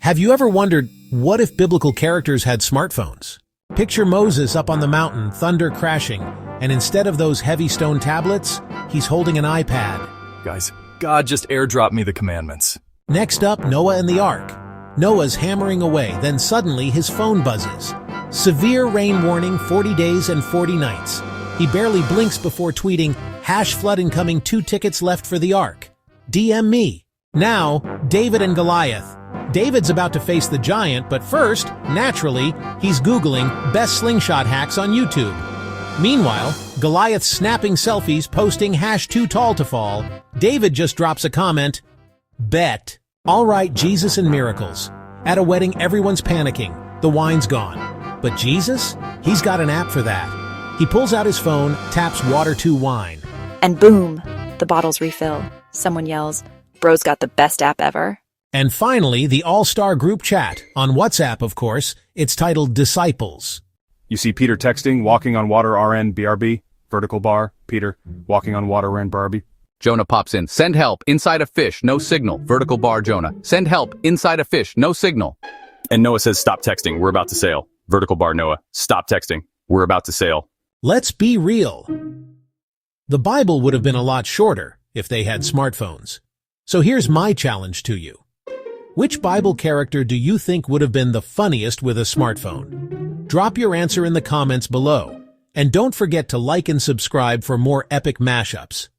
Have you ever wondered, what if biblical characters had smartphones? Picture Moses up on the mountain, thunder crashing, and instead of those heavy stone tablets, he's holding an iPad. Guys, God just airdropped me the commandments. Next up, Noah and the Ark. Noah's hammering away, then suddenly his phone buzzes. Severe rain warning, 40 days and 40 nights. He barely blinks before tweeting, #flood incoming, 2 tickets left for the Ark. DM me. Now, David and Goliath. David's about to face the giant, but first, naturally, he's Googling best slingshot hacks on YouTube. Meanwhile, Goliath's snapping selfies, posting #too tall to fall. David just drops a comment, bet. All right, Jesus and miracles. At a wedding, everyone's panicking. The wine's gone. But Jesus? He's got an app for that. He pulls out his phone, taps water to wine. And boom, the bottles refill. Someone yells, "Bro's got the best app ever." And finally, the all-star group chat. On WhatsApp, of course. It's titled Disciples. You see Peter texting, walking on water RN BRB, vertical bar, Peter, walking on water RN BRB. Jonah pops in. Send help, inside a fish, no signal. Vertical bar Jonah. Send help, inside a fish, no signal. And Noah says, stop texting, we're about to sail. Vertical bar Noah, stop texting, we're about to sail. Let's be real. The Bible would have been a lot shorter if they had smartphones. So here's my challenge to you. Which Bible character do you think would have been the funniest with a smartphone? Drop your answer in the comments below. And don't forget to like and subscribe for more epic mashups.